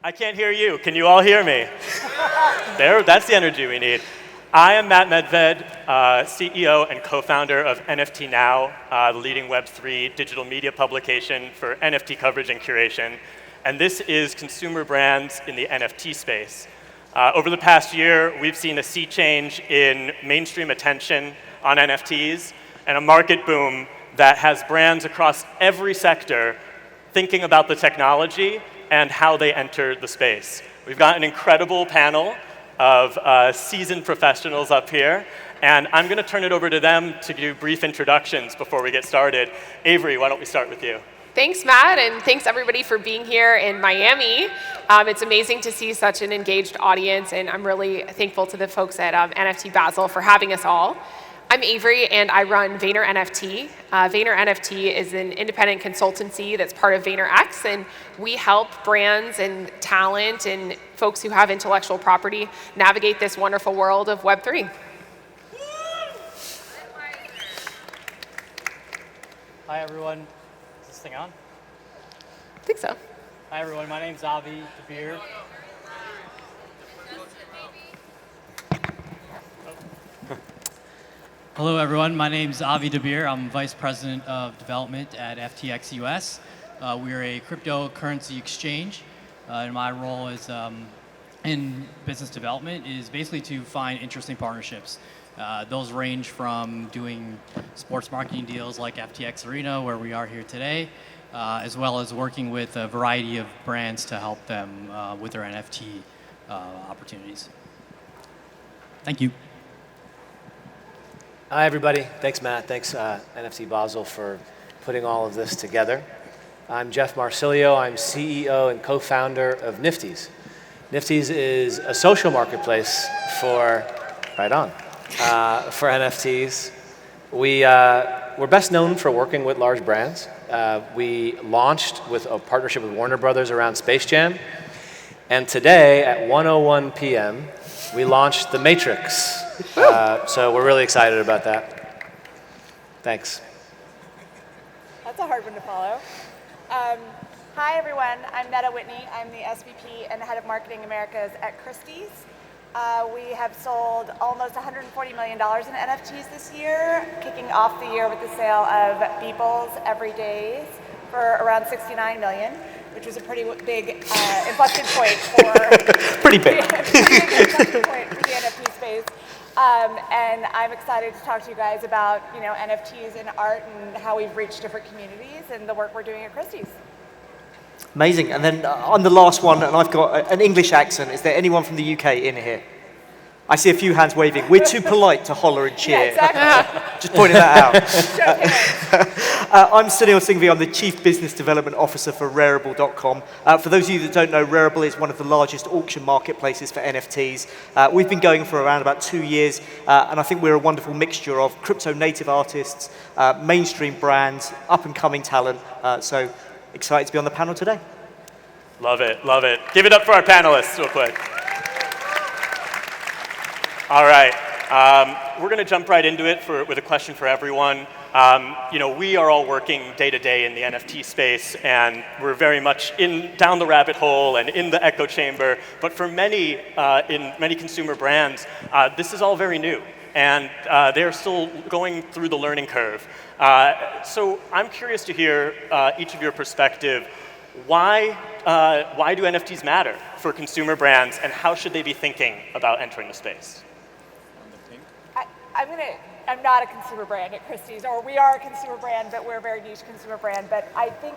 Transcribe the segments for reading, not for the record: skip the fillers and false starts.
I can't hear you. Can you all hear me? That's the energy we need. I am Matt Medved, CEO and co-founder of NFT Now, the leading Web3 digital media publication for NFT coverage and curation. And this is consumer brands in the NFT space. Over the past year, we've seen a sea change in mainstream attention on NFTs and a market boom that has brands across every sector thinking about the technology and how they enter the space. We've got an incredible panel of seasoned professionals up here, and I'm going to turn it over to them to do brief introductions before we get started. Avery, why don't we start with you? Thanks, Matt, and thanks everybody for being here in Miami. It's amazing to see such an engaged audience, and I'm really thankful to the folks at NFT Basel for having us all. I'm Avery, and I run Vayner NFT. Vayner NFT is an independent consultancy that's part of VaynerX, and we help brands and talent and folks who have intellectual property navigate this wonderful world of Web3. Hi, everyone. Is this thing on? I think so. Hi, everyone. My name's Avi Dabir. Hello, everyone. My name's Avi Dabir. I'm Vice President of Development at FTX US. We're a cryptocurrency exchange, and my role is in business development is basically to find interesting partnerships. Those range from doing sports marketing deals like FTX Arena, where we are here today, as well as working with a variety of brands to help them with their NFT opportunities. Thank you. Hi, everybody. Thanks, Matt. Thanks, NFT Basel, for putting all of this together. I'm Jeff Marsilio. I'm CEO and co-founder of Nifty's. Nifty's is a social marketplace for NFTs. We're best known for working with large brands. We launched with a partnership with Warner Brothers around Space Jam. And today at 1:01 p.m., we launched The Matrix. So we're really excited about that. Thanks. That's a hard one to follow. Hi, everyone. I'm Neda Whitney. I'm the SVP and Head of Marketing Americas at Christie's. We have sold almost $140 million in NFTs this year, kicking off the year with the sale of Beeple's Everydays for around $69 million, which was a pretty big inflection point for pretty big inflection point for the NFT space. And I'm excited to talk to you guys about NFTs and art and how we've reached different communities and the work we're doing at Christie's. Amazing. And then I'm the last one, and I've got an English accent. Is there anyone from the UK in here? I see a few hands waving. We're too polite to holler and cheer. Yeah, exactly. Just pointing that out. I'm Sunil Singhvi. I'm the Chief Business Development Officer for Rarible.com. For those of you that don't know, Rarible is one of the largest auction marketplaces for NFTs. We've been going for around about 2 years, and I think we're a wonderful mixture of crypto-native artists, mainstream brands, up-and-coming talent. So excited to be on the panel today. Love it, love it. Give it up for our panelists real quick. All right, we're going to jump right into it with a question for everyone. We are all working day to day in the NFT space, and we're very much down the rabbit hole and in the echo chamber. But for many, in many consumer brands, this is all very new, and they're still going through the learning curve. So I'm curious to hear each of your perspective. Why do NFTs matter for consumer brands, and how should they be thinking about entering the space? I'm not a consumer brand at Christie's, or we are a consumer brand, but we're a very niche consumer brand. But I think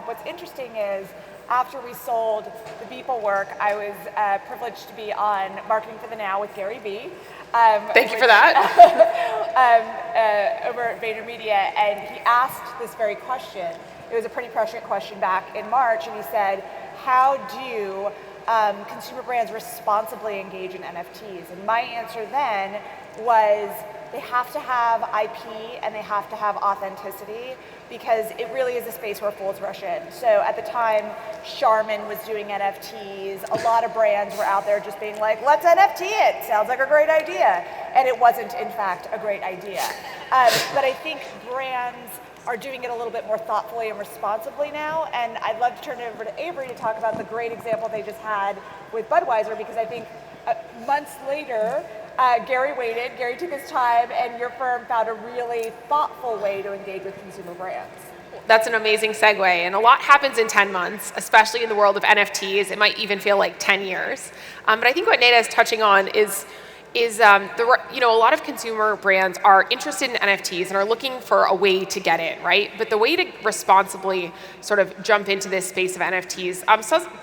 what's interesting is after we sold the Beeple work, I was privileged to be on Marketing for the Now with Gary Vee. Thank you for that. Over at VaynerMedia, and he asked this very question. It was a pretty prescient question back in March, and he said, how do consumer brands responsibly engage in NFTs? And my answer then was they have to have IP and they have to have authenticity, because it really is a space where fools rush in. So at the time, Charmin was doing NFTs. A lot of brands were out there just being like, let's NFT it. Sounds like a great idea. And it wasn't, in fact, a great idea. But I think brands are doing it a little bit more thoughtfully and responsibly now. And I'd love to turn it over to Avery to talk about the great example they just had with Budweiser, because I think months later, Gary waited, Gary took his time, and your firm found a really thoughtful way to engage with consumer brands. That's an amazing segue, and a lot happens in 10 months, especially in the world of NFTs. It might even feel like 10 years. But I think what Neda is touching on is a lot of consumer brands are interested in NFTs and are looking for a way to get in, right? But the way to responsibly sort of jump into this space of NFTs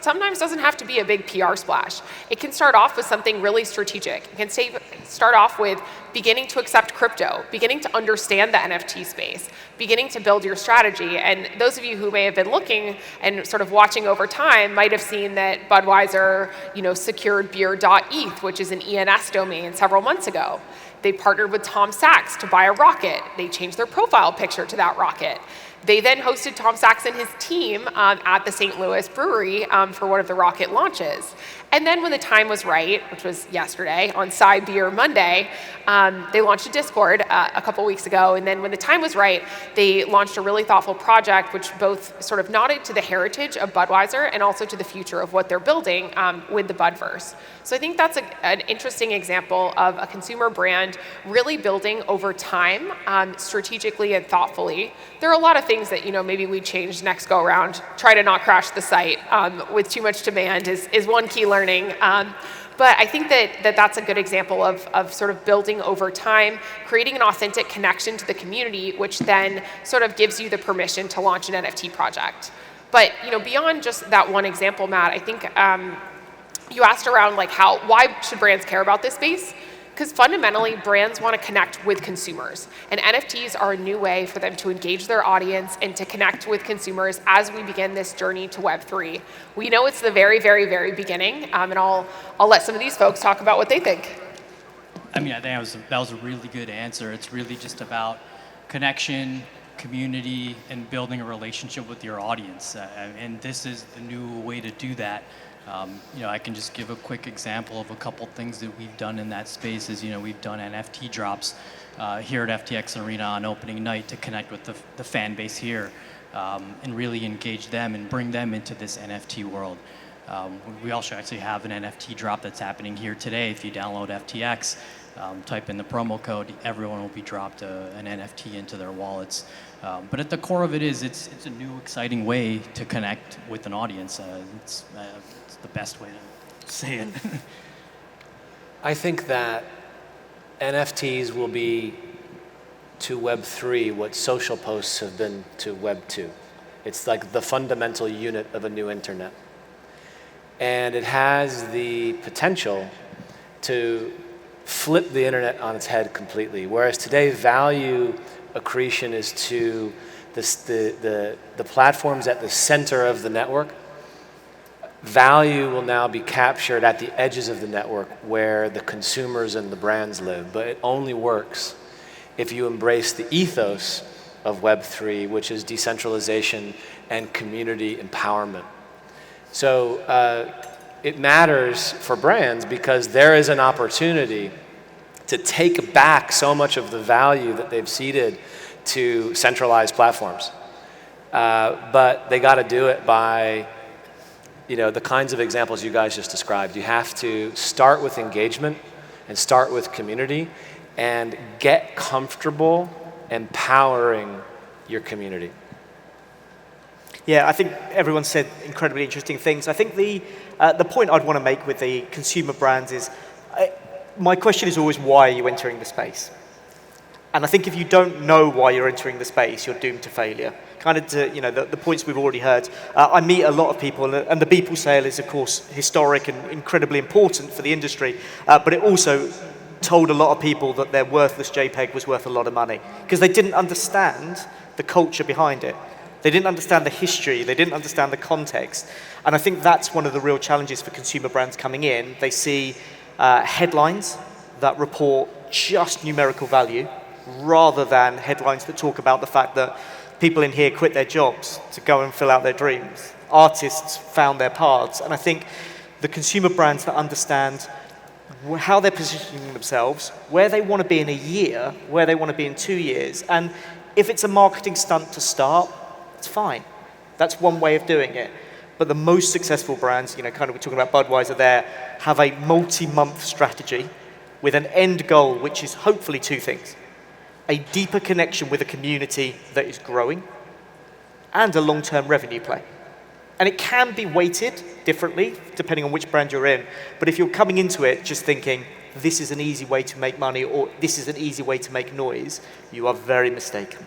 sometimes doesn't have to be a big PR splash. It can start off with something really strategic. It can start off with beginning to accept crypto, beginning to understand the NFT space, beginning to build your strategy. And those of you who may have been looking and sort of watching over time might have seen that Budweiser, secured beer.eth, which is an ENS domain, several months ago. They partnered with Tom Sachs to buy a rocket. They changed their profile picture to that rocket. They then hosted Tom Sachs and his team at the St. Louis brewery for one of the rocket launches. And then when the time was right, which was yesterday, on Sci Beer Monday, they launched a Discord a couple weeks ago. And then when the time was right, they launched a really thoughtful project, which both sort of nodded to the heritage of Budweiser and also to the future of what they're building with the Budverse. So I think that's an interesting example of a consumer brand really building over time, strategically and thoughtfully. There are a lot of things that maybe we change next go around. Try to not crash the site with too much demand is one key learning. But I think that's a good example of sort of building over time, creating an authentic connection to the community, which then sort of gives you the permission to launch an NFT project. But beyond just that one example, Matt, I think you asked around why should brands care about this space? Because fundamentally, brands want to connect with consumers. And NFTs are a new way for them to engage their audience and to connect with consumers as we begin this journey to Web3. We know it's the very, very, very beginning, and I'll let some of these folks talk about what they think. I think that was a really good answer. It's really just about connection, community, and building a relationship with your audience. And this is the new way to do that. I can just give a quick example of a couple things that we've done in that space. We've done NFT drops here at FTX Arena on opening night to connect with the fan base here and really engage them and bring them into this NFT world. We also actually have an NFT drop that's happening here today. If you download FTX, type in the promo code, everyone will be dropped an NFT into their wallets. But at the core of it is it's a new, exciting way to connect with an audience. It's the best way to say it. I think that NFTs will be to Web3 what social posts have been to Web2. It's like the fundamental unit of a new internet. And it has the potential to flip the internet on its head completely. Whereas today, value accretion is to the platforms at the center of the network. Value will now be captured at the edges of the network where the consumers and the brands live. But it only works if you embrace the ethos of Web3, which is decentralization and community empowerment. So it matters for brands because there is an opportunity to take back so much of the value that they've ceded to centralized platforms. But they got to do it by the kinds of examples you guys just described. You have to start with engagement and start with community and get comfortable empowering your community. Yeah, I think everyone said incredibly interesting things. I think the point I'd want to make with the consumer brands is, my question is always, why are you entering the space? And I think if you don't know why you're entering the space, you're doomed to failure. Kind of to the points we've already heard. I meet a lot of people, and the Beeple sale is, of course, historic and incredibly important for the industry, but it also told a lot of people that their worthless JPEG was worth a lot of money because they didn't understand the culture behind it. They didn't understand the history. They didn't understand the context. And I think that's one of the real challenges for consumer brands coming in. They see headlines that report just numerical value rather than headlines that talk about the fact that people in here quit their jobs to go and fill out their dreams. Artists found their paths. And I think the consumer brands that understand how they're positioning themselves, where they want to be in a year, where they want to be in 2 years, and If it's a marketing stunt to start, it's fine. That's one way of doing it. But the most successful brands, kind of we're talking about Budweiser there, have a multi-month strategy with an end goal, which is hopefully two things. A deeper connection with a community that is growing and a long-term revenue play. And it can be weighted differently depending on which brand you're in. But if you're coming into it just thinking, this is an easy way to make money or this is an easy way to make noise, you are very mistaken.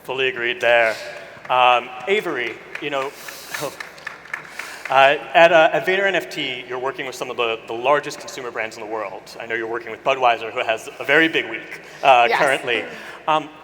Fully agreed there. Avery, at Vayner NFT, you're working with some of the largest consumer brands in the world. I know you're working with Budweiser, who has a very big week currently.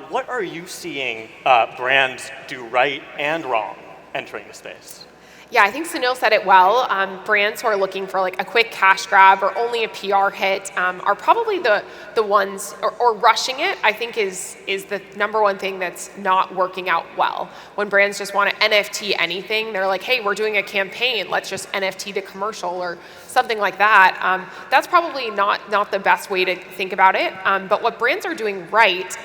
What are you seeing brands do right and wrong entering the space? Yeah, I think Sunil said it well. Brands who are looking for like a quick cash grab or only a PR hit are probably the ones, or rushing it, I think is the number one thing that's not working out well. When brands just want to NFT anything, they're like, hey, we're doing a campaign, let's just NFT the commercial or something like that. That's probably not the best way to think about it. But what brands are doing right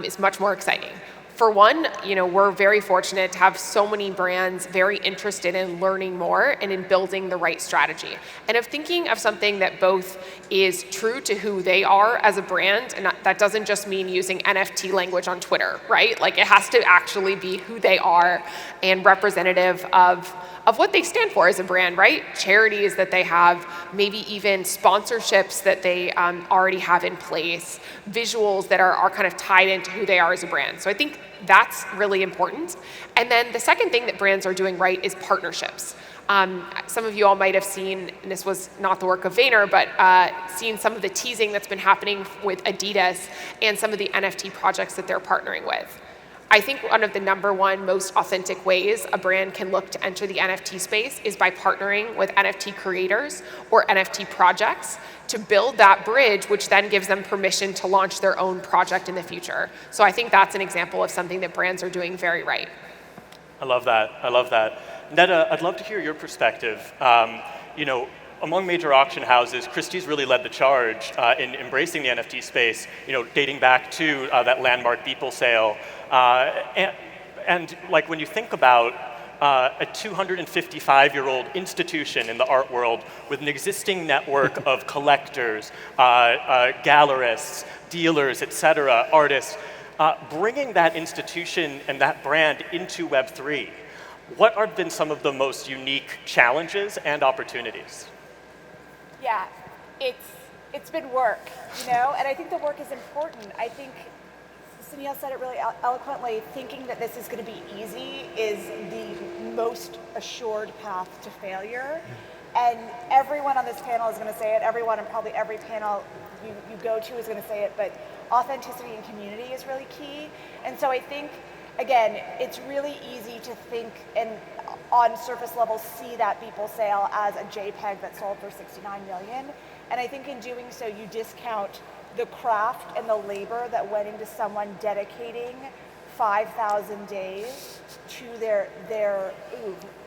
is much more exciting. For one, we're very fortunate to have so many brands very interested in learning more and in building the right strategy. And of thinking of something that both is true to who they are as a brand, and that doesn't just mean using NFT language on Twitter, right? Like it has to actually be who they are and representative of what they stand for as a brand, right? Charities that they have, maybe even sponsorships that they already have in place, visuals that are kind of tied into who they are as a brand. So I think that's really important. And then the second thing that brands are doing right is partnerships. Some of you all might have seen, and this was not the work of Vayner, but seen some of the teasing that's been happening with Adidas and some of the NFT projects that they're partnering with. I think one of the number one most authentic ways a brand can look to enter the NFT space is by partnering with NFT creators or NFT projects to build that bridge, which then gives them permission to launch their own project in the future. So I think that's an example of something that brands are doing very right. I love that. Neda, I'd love to hear your perspective. Among major auction houses, Christie's really led the charge in embracing the NFT space, dating back to that landmark Beeple sale. And like when you think about a 255-year-old institution in the art world with an existing network of collectors, gallerists, dealers, et cetera, artists, bringing that institution and that brand into Web3, what have been some of the most unique challenges and opportunities? Yeah, it's been work, and I think the work is important. I think Sunil said it really eloquently. Thinking that this is going to be easy is the most assured path to failure. And everyone on this panel is going to say it. Everyone and probably every panel you go to is going to say it. But authenticity and community is really key. And so I think, again, it's really easy to think and on surface level see that Beeple sale as a JPEG that sold for 69 million. And I think in doing so, you discount the craft and the labor that went into someone dedicating 5,000 days to their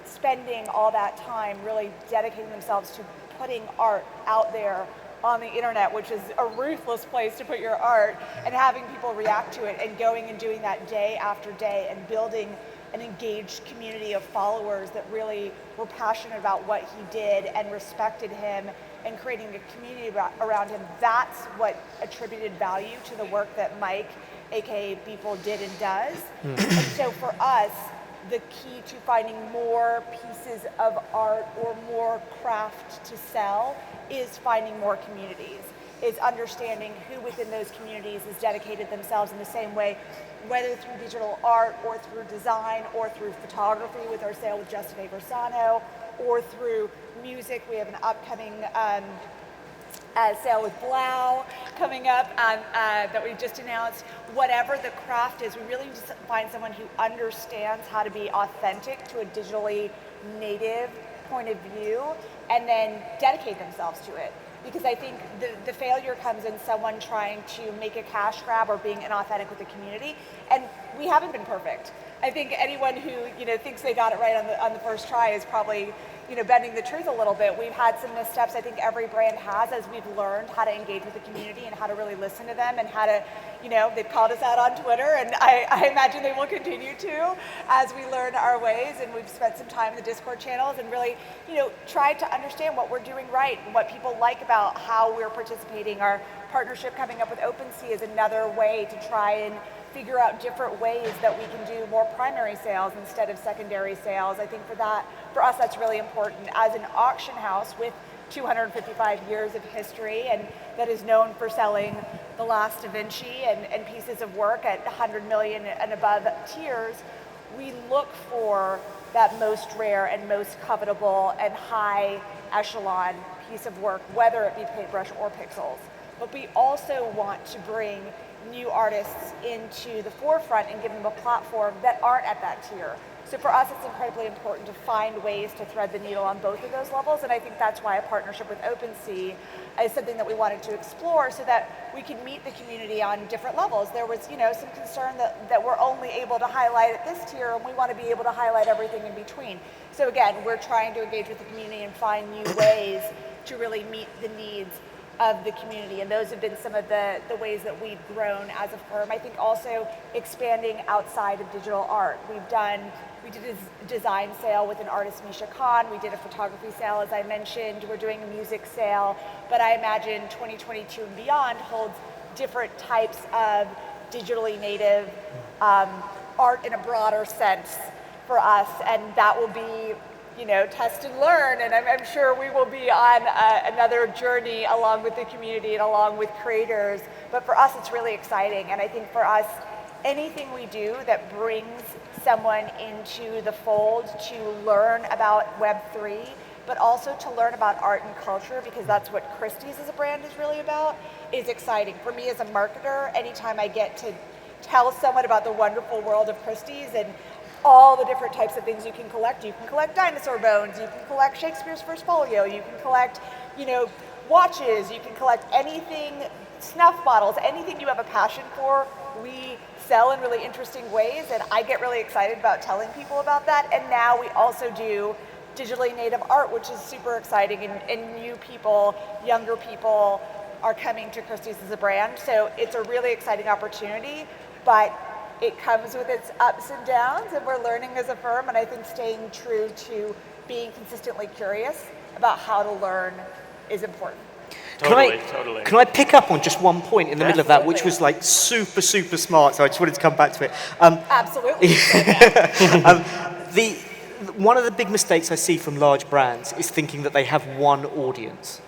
spending all that time really dedicating themselves to putting art out there on the internet, which is a ruthless place to put your art, and having people react to it and going and doing that day after day and building an engaged community of followers that really were passionate about what he did and respected him and creating a community around him. That's what attributed value to the work that Mike, aka Beeple, did and does. And so for us, the key to finding more pieces of art or more craft to sell is finding more communities, is understanding who within those communities has dedicated themselves in the same way, whether through digital art or through design or through photography with our sale with Justin Aversano, or through music. We have an upcoming sale with Blau coming up that we just announced. Whatever the craft is, we really just find someone who understands how to be authentic to a digitally native point of view and then dedicate themselves to it. Because I think the failure comes in someone trying to make a cash grab or being inauthentic with the community. And we haven't been perfect. I think anyone who thinks they got it right on the first try is probably bending the truth a little bit. We've had some missteps. I think every brand has, as we've learned how to engage with the community and how to really listen to them and how to, they've called us out on Twitter, and I imagine they will continue to as we learn our ways. And we've spent some time in the Discord channels and really, tried to understand what we're doing right and what people like about how we're participating. Our partnership coming up with OpenSea is another way to try and figure out different ways that we can do more primary sales instead of secondary sales. I think for us, that's really important. As an auction house with 255 years of history and that is known for selling the last Da Vinci and pieces of work at 100 million and above tiers, we look for that most rare and most covetable and high echelon piece of work, whether it be paintbrush or pixels. But we also want to bring new artists into the forefront and give them a platform that aren't at that tier. So for us, it's incredibly important to find ways to thread the needle on both of those levels, and I think that's why a partnership with OpenSea is something that we wanted to explore so that we can meet the community on different levels. There was, some concern that we're only able to highlight at this tier, and we want to be able to highlight everything in between. So again, we're trying to engage with the community and find new ways to really meet the needs of the community, and those have been some of the ways that we've grown as a firm. I think also expanding outside of digital art. We did a design sale with an artist, Misha Khan. We did a photography sale, as I mentioned. We're doing a music sale, but I imagine 2022 and beyond holds different types of digitally native art in a broader sense for us, and that will be test and learn, and I'm sure we will be on another journey along with the community and along with creators. But for us, it's really exciting, and I think for us, anything we do that brings someone into the fold to learn about Web3, but also to learn about art and culture, because that's what Christie's as a brand is really about, is exciting. For me as a marketer, anytime I get to tell someone about the wonderful world of Christie's and all the different types of things you can collect. You can collect dinosaur bones, you can collect Shakespeare's first folio, you can collect, watches, you can collect anything, snuff bottles, anything you have a passion for, we sell in really interesting ways, and I get really excited about telling people about that. And now we also do digitally native art, which is super exciting, and new people, younger people are coming to Christie's as a brand. So it's a really exciting opportunity, but it comes with its ups and downs, and we're learning as a firm, and I think staying true to being consistently curious about how to learn is important. Totally. Can I pick up on just one point in the middle of that, which was like super, super smart, so I just wanted to come back to it. Absolutely. One of the big mistakes I see from large brands is thinking that they have one audience.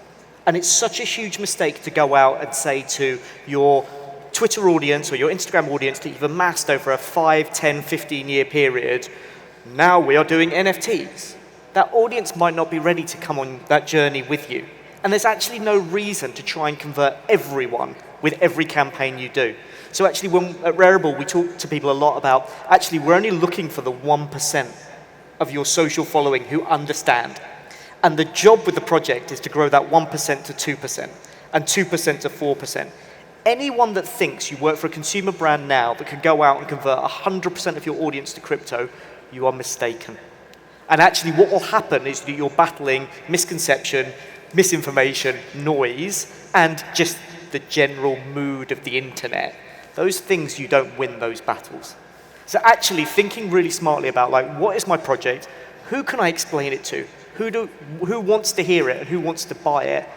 And it's such a huge mistake to go out and say to your Twitter audience or your Instagram audience that you've amassed over a 5, 10, 15-year period, now we are doing NFTs. That audience might not be ready to come on that journey with you. And there's actually no reason to try and convert everyone with every campaign you do. So actually, at Rarible, we talk to people a lot about, actually, we're only looking for the 1% of your social following who understand. And the job with the project is to grow that 1% to 2% and 2% to 4%. Anyone that thinks you work for a consumer brand now that can go out and convert 100% of your audience to crypto, you are mistaken. And actually what will happen is that you're battling misconception, misinformation, noise, and just the general mood of the internet. Those things, you don't win those battles. So actually thinking really smartly about what is my project? Who can I explain it to? Who wants to hear it and who wants to buy it?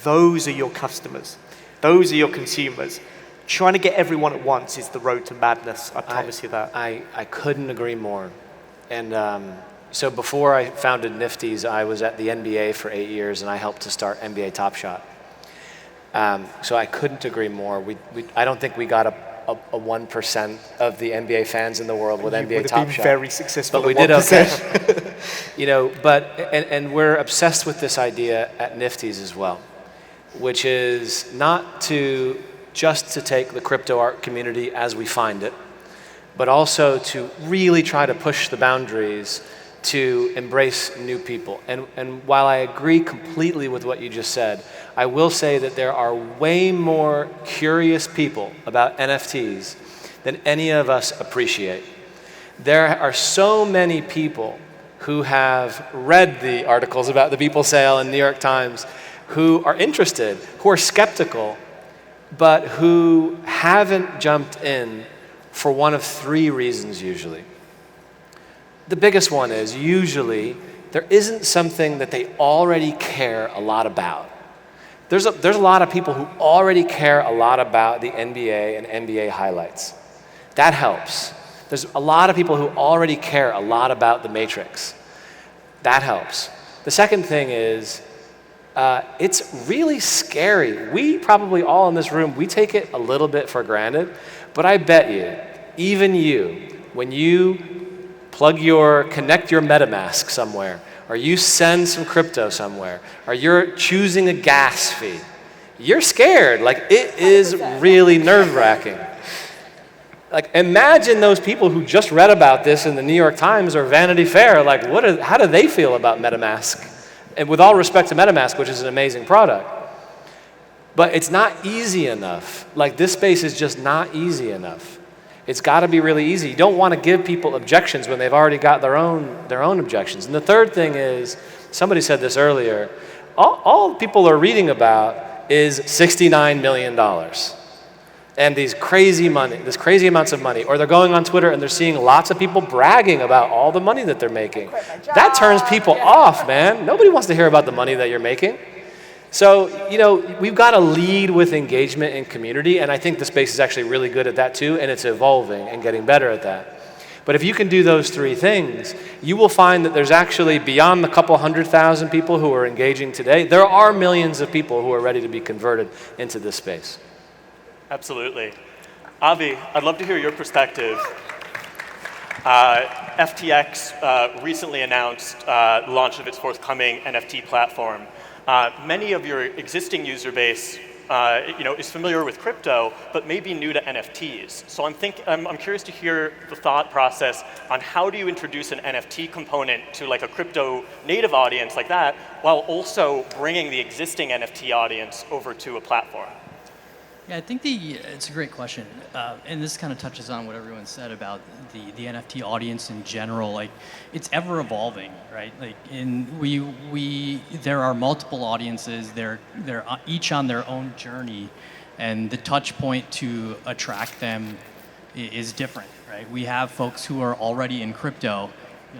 Those are your customers. Those are your consumers. Trying to get everyone at once is the road to madness. I promise you that. I couldn't agree more. And so before I founded Nifty's, I was at the NBA for 8 years, and I helped to start NBA Top Shot. So I couldn't agree more. I don't think we got a 1% of the NBA fans in the world with NBA Top Shot. Very successful. But we did okay. And we're obsessed with this idea at Nifty's as well, which is not just to take the crypto art community as we find it, but also to really try to push the boundaries to embrace new people. And while I agree completely with what you just said, I will say that there are way more curious people about NFTs than any of us appreciate. There are so many people who have read the articles about the Beeple sale in New York Times, who are interested, who are skeptical, but who haven't jumped in for one of three reasons usually. The biggest one is usually there isn't something that they already care a lot about. There's a lot of people who already care a lot about the NBA and NBA highlights. That helps. There's a lot of people who already care a lot about the Matrix. That helps. The second thing is, it's really scary. We probably all in this room, we take it a little bit for granted, but I bet you, even you, when you connect your MetaMask somewhere, or you send some crypto somewhere, or you're choosing a gas fee, you're scared. Like, it is really nerve-wracking. Like, imagine those people who just read about this in the New York Times or Vanity Fair. Like, how do they feel about MetaMask? And with all respect to MetaMask, which is an amazing product, but it's not easy enough. Like, this space is just not easy enough. It's got to be really easy. You don't want to give people objections when they've already got their own objections. And the third thing is, somebody said this earlier, all people are reading about is $69 million. And these crazy amounts of money, or they're going on Twitter and they're seeing lots of people bragging about all the money that they're making. That turns people off, man. Nobody wants to hear about the money that you're making. So, we've got to lead with engagement and community, and I think the space is actually really good at that too, and it's evolving and getting better at that. But if you can do those three things, you will find that there's actually, beyond the couple 100,000 people who are engaging today, there are millions of people who are ready to be converted into this space. Absolutely. Avi, I'd love to hear your perspective. FTX recently announced the launch of its forthcoming NFT platform. Many of your existing user base is familiar with crypto, but may be new to NFTs. So I'm curious to hear the thought process on how do you introduce an NFT component to like a crypto native audience like that, while also bringing the existing NFT audience over to a platform? Yeah, I think it's a great question, and this kind of touches on what everyone said about the NFT audience in general. Like, it's ever evolving, right? Like, there are multiple audiences. They're each on their own journey, and the touch point to attract them is different, right? We have folks who are already in crypto.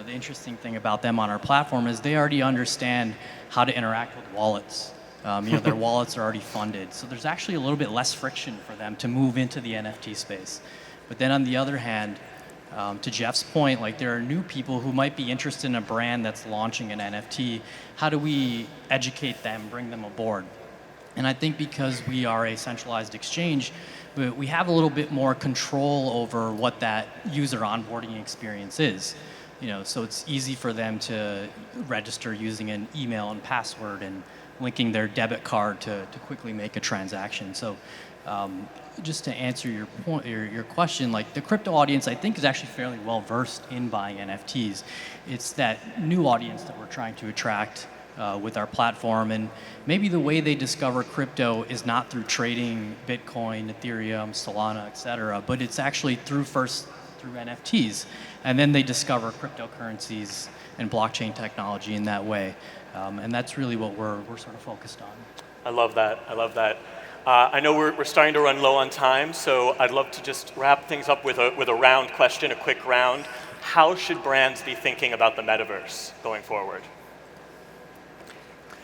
The interesting thing about them on our platform is they already understand how to interact with wallets. Their wallets are already funded. So there's actually a little bit less friction for them to move into the NFT space. But then on the other hand, to Jeff's point, like, there are new people who might be interested in a brand that's launching an NFT. How do we educate them, bring them aboard? And I think because we are a centralized exchange, we have a little bit more control over what that user onboarding experience is. So it's easy for them to register using an email and password and linking their debit card to quickly make a transaction. So just to answer your point, your question, like, the crypto audience, I think, is actually fairly well versed in buying NFTs. It's that new audience that we're trying to attract with our platform, and maybe the way they discover crypto is not through trading Bitcoin, Ethereum, Solana, et cetera, but it's actually through NFTs, and then they discover cryptocurrencies and blockchain technology in that way. And that's really what we're sort of focused on. I love that. I know we're starting to run low on time, so I'd love to just wrap things up with a round question, a quick round. How should brands be thinking about the metaverse going forward?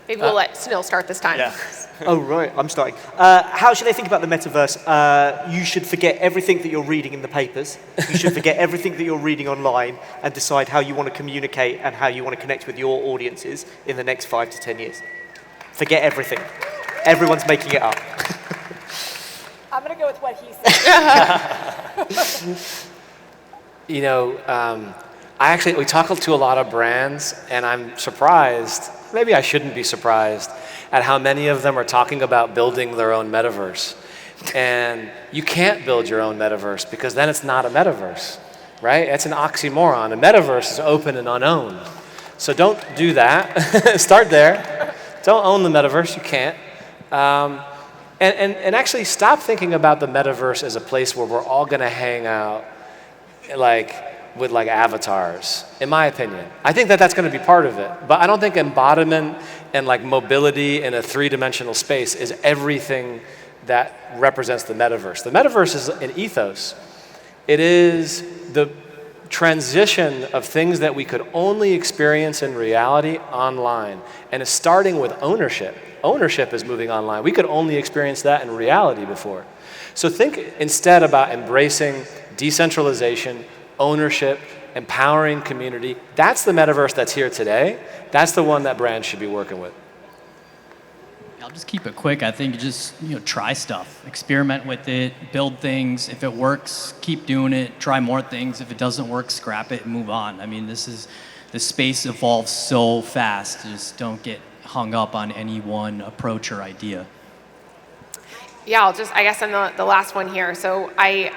Maybe we'll let Sunil start this time. Yeah. Oh, right, I'm starting. How should they think about the metaverse? You should forget everything that you're reading in the papers. You should forget everything that you're reading online and decide how you want to communicate and how you want to connect with your audiences in the next 5 to 10 years. Forget everything. Everyone's making it up. I'm going to go with what he said. We talk to a lot of brands, and I'm surprised, maybe I shouldn't be surprised, at how many of them are talking about building their own metaverse. And you can't build your own metaverse because then it's not a metaverse, right? It's an oxymoron. A metaverse is open and unowned. So don't do that. Start there. Don't own the metaverse. You can't. And actually stop thinking about the metaverse as a place where we're all going to hang out like with like avatars, in my opinion. I think that that's going to be part of it, but I don't think embodiment and like mobility in a three-dimensional space is everything that represents the metaverse. The metaverse is an ethos. It is the transition of things that we could only experience in reality online, and it's starting with ownership. Ownership is moving online. We could only experience that in reality before. So think instead about embracing decentralization, ownership, empowering community. That's the metaverse that's here today. That's the one that brands should be working with. I'll just keep it quick. I think just try stuff, experiment with it, build things. If it works, keep doing it. Try more things. If it doesn't work, scrap it and move on. I mean, the space evolves so fast. Just don't get hung up on any one approach or idea. Yeah, I guess I'm the last one here. So I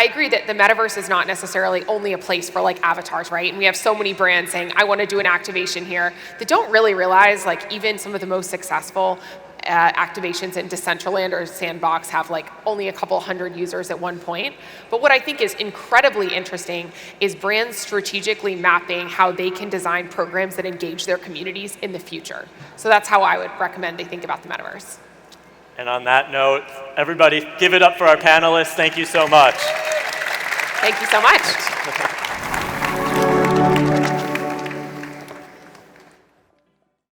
agree that the metaverse is not necessarily only a place for like avatars, right? And we have so many brands saying, I want to do an activation here, that don't really realize like even some of the most successful activations in Decentraland or Sandbox have like only a couple hundred users at one point. But what I think is incredibly interesting is brands strategically mapping how they can design programs that engage their communities in the future. So that's how I would recommend they think about the metaverse. And on that note, everybody give it up for our panelists. Thank you so much. Thank you so much.